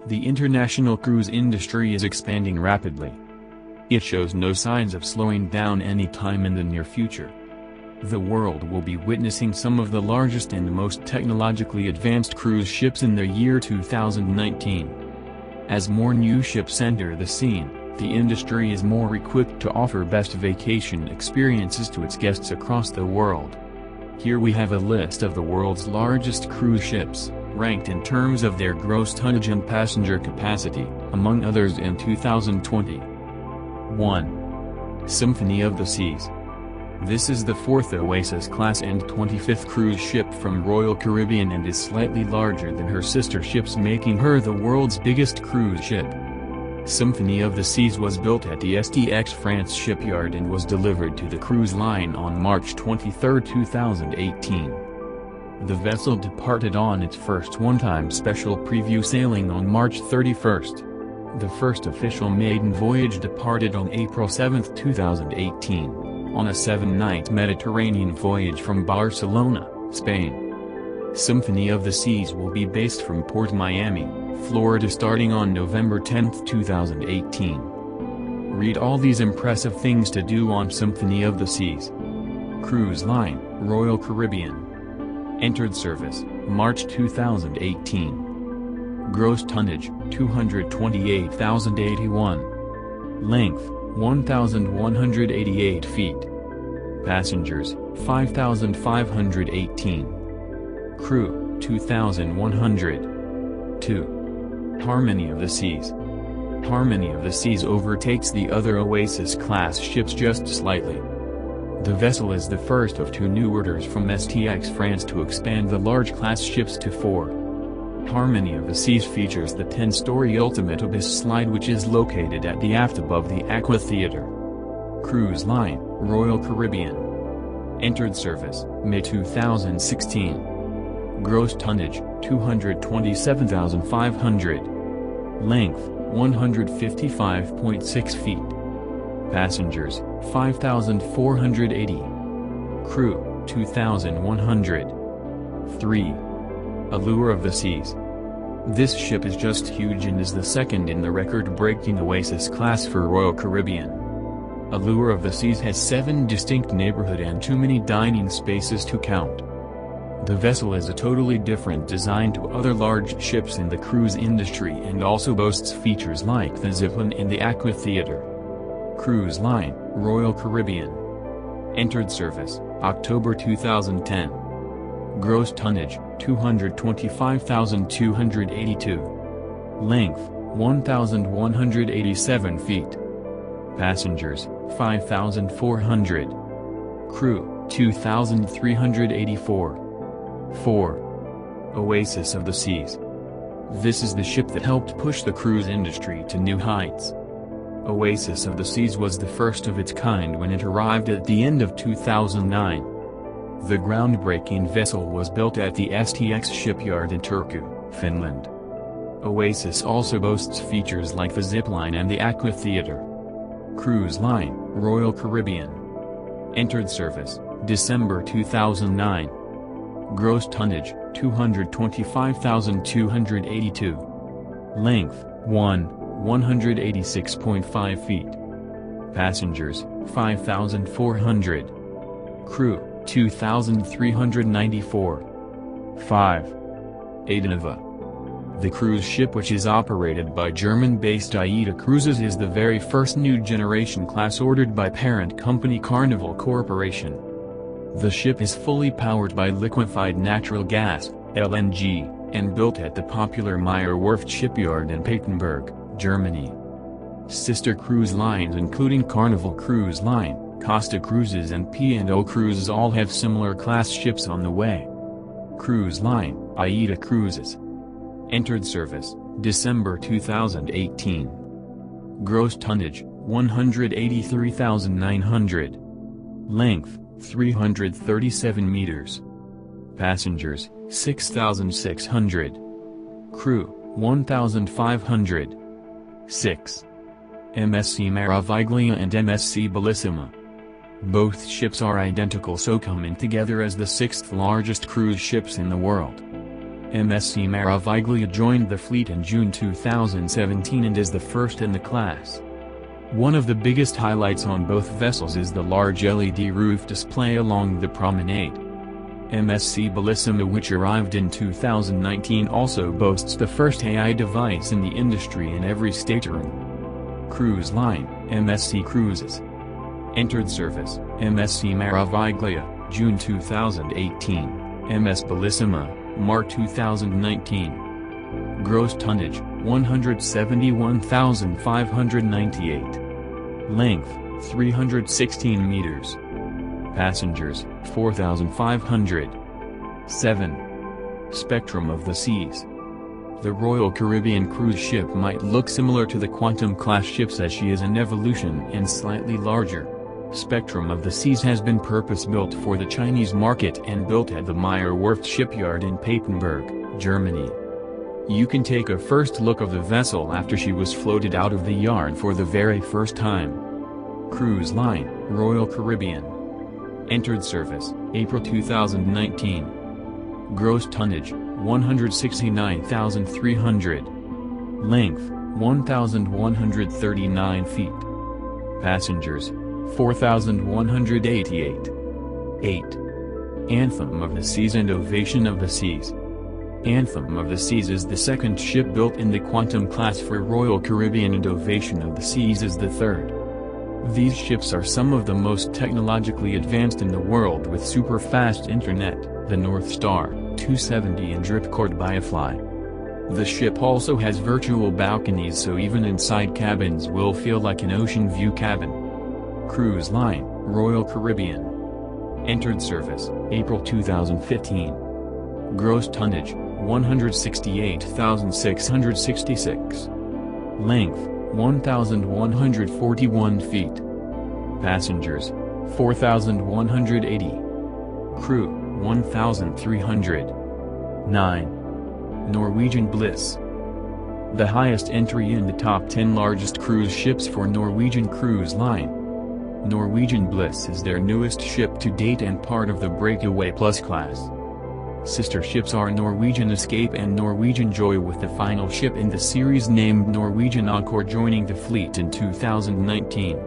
The international cruise industry is expanding rapidly. It shows no signs of slowing down anytime in the near future. The world will be witnessing some of the largest and most technologically advanced cruise ships in the year 2019. As more new ships enter the scene, the industry is more equipped to offer best vacation experiences to its guests across the world. Here we have a list of the world's largest cruise ships, ranked in terms of their gross tonnage and passenger capacity, among others in 2020. 1. Symphony of the Seas. This is the 4th Oasis class and 25th cruise ship from Royal Caribbean and is slightly larger than her sister ships, making her the world's biggest cruise ship. Symphony of the Seas was built at the STX France shipyard and was delivered to the cruise line on March 23, 2018. The vessel departed on its first one-time special preview sailing on March 31. The first official maiden voyage departed on April 7, 2018, on a 7-night Mediterranean voyage from Barcelona, Spain. Symphony of the Seas will be based from Port Miami, Florida starting on November 10, 2018. Read all these impressive things to do on Symphony of the Seas. Cruise line, Royal Caribbean. Entered service, March 2018. Gross tonnage, 228,081. Length, 1,188 feet. Passengers, 5,518. Crew, 2,100. 2. Harmony of the Seas. Harmony of the Seas overtakes the other Oasis-class ships just slightly. The vessel is the first of 2 new orders from STX France to expand the large-class ships to 4. Harmony of the Seas features the 10-story Ultimate Abyss slide, which is located at the aft above the Aqua Theater. Cruise line, Royal Caribbean. Entered service, May 2016. Gross tonnage, 227,500. Length, 155.6 feet. Passengers, 5,480. Crew, 2,100. 3. Allure of the Seas. This ship is just huge and is the second in the record-breaking Oasis class for Royal Caribbean. Allure of the Seas has 7 distinct neighborhood and too many dining spaces to count. The vessel is a totally different design to other large ships in the cruise industry and also boasts features like the zipline and the Aqua Theater. Cruise line, Royal Caribbean. Entered service, October 2010. Gross tonnage, 225,282. Length, 1,187 feet. Passengers, 5,400. Crew, 2,384. 4. Oasis of the Seas. This is the ship that helped push the cruise industry to new heights. Oasis of the Seas was the first of its kind when it arrived at the end of 2009. The groundbreaking vessel was built at the STX shipyard in Turku, Finland. Oasis also boasts features like the zipline and the Aqua Theater. Cruise line, Royal Caribbean. Entered service, December 2009. Gross tonnage, 225,282. Length, 186.5 feet. Passengers, 5,400. Crew, 2,394. 5. Aidnova. The cruise ship, which is operated by German-based AIDA Cruises, is the very first new-generation class ordered by parent company Carnival Corporation. The ship is fully powered by liquefied natural gas, LNG, and built at the popular Meyer Werft shipyard in Papenburg, Germany. Sister cruise lines including Carnival Cruise Line, Costa Cruises and P&O Cruises all have similar class ships on the way. Cruise line, AIDA Cruises. Entered service, December 2018. Gross tonnage, 183,900. Length, 337 meters. Passengers, 6,600. Crew, 1,500. 6. MSC Meraviglia and MSC Bellissima. Both ships are identical, so coming together as the 6th largest cruise ships in the world. MSC Meraviglia joined the fleet in June 2017 and is the first in the class. One of the biggest highlights on both vessels is the large LED roof display along the promenade. MSC Bellissima, which arrived in 2019, also boasts the first AI device in the industry in every stateroom. Cruise line, MSC Cruises. Entered service, MSC Meraviglia, June 2018, MS Bellissima, March 2019. Gross tonnage, 171,598. Length, 316 meters. Passengers, 4,500. 7. Spectrum of the seas. The Royal Caribbean cruise ship might look similar to the Quantum-class ships as she is an evolution and slightly larger. Spectrum of the Seas has been purpose-built for the Chinese market and built at the Meyer Werft shipyard in Papenburg, Germany. You can take a first look of the vessel after she was floated out of the yard for the very first time. Cruise line, Royal Caribbean. Entered service, April 2019. Gross tonnage, 169,300. Length, 1,139 feet. Passengers, 4,188. 8. Anthem of the Seas and Ovation of the Seas. Anthem of the Seas is the second ship built in the Quantum class for Royal Caribbean, and Ovation of the Seas is the third. These ships are some of the most technologically advanced in the world, with super-fast internet, the North Star 270 and Dripcord Biofly. The ship also has virtual balconies, so even inside cabins will feel like an ocean view cabin. Cruise line, Royal Caribbean. Entered service, April 2015. Gross tonnage, 168,666. Length, 1,141 feet. Passengers, 4,180. Crew, 1,300. 9. Norwegian Bliss. The highest entry in the top 10 largest cruise ships for Norwegian Cruise Line. Norwegian Bliss is their newest ship to date and part of the Breakaway Plus class. Sister ships are Norwegian Escape and Norwegian Joy, with the final ship in the series named Norwegian Encore joining the fleet in 2019.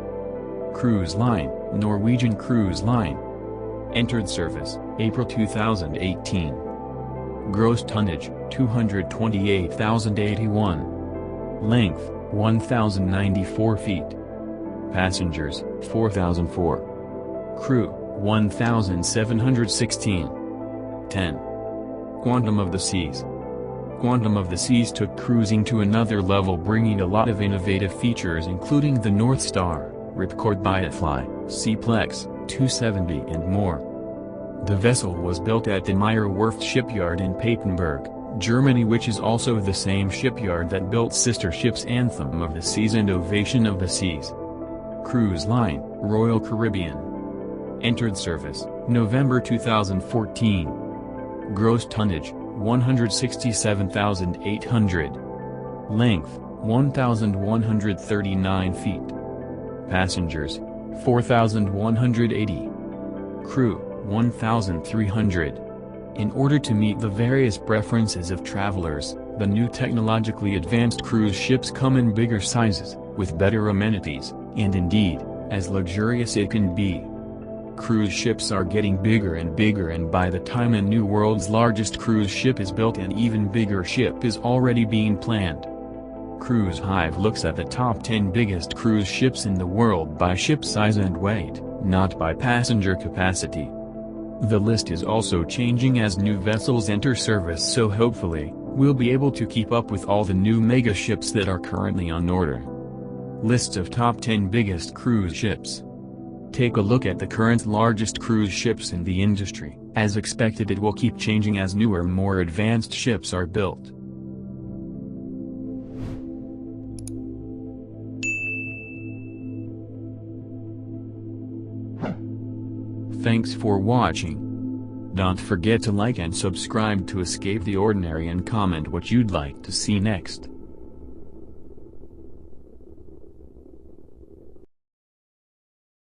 Cruise line, Norwegian Cruise Line. Entered service, April 2018. Gross tonnage, 228,081. Length, 1,094 feet. Passengers, 4,004. Crew, 1,716. 10. Quantum of the Seas. Quantum of the Seas took cruising to another level, bringing a lot of innovative features including the North Star, Ripcord Biofly, Seaplex, 270 and more. The vessel was built at the Meyer Werft shipyard in Papenburg, Germany, which is also the same shipyard that built sister ships Anthem of the Seas and Ovation of the Seas. Cruise line, Royal Caribbean. Entered service, November 2014. Gross tonnage, 167,800. Length, 1,139 feet. Passengers, 4,180. Crew, 1,300. In order to meet the various preferences of travelers, the new technologically advanced cruise ships come in bigger sizes, with better amenities, and indeed, as luxurious it can be. Cruise ships are getting bigger and bigger, and by the time a new world's largest cruise ship is built, an even bigger ship is already being planned. Cruise Hive looks at the top 10 biggest cruise ships in the world by ship size and weight, not by passenger capacity. The list is also changing as new vessels enter service, so hopefully, we'll be able to keep up with all the new mega ships that are currently on order. Lists of top 10 biggest cruise ships. Take a look at the current largest cruise ships in the industry. As expected, it will keep changing as newer, more advanced ships are built. Thanks for watching. Don't forget to like and subscribe to escape the ordinary, and comment what you'd like to see next.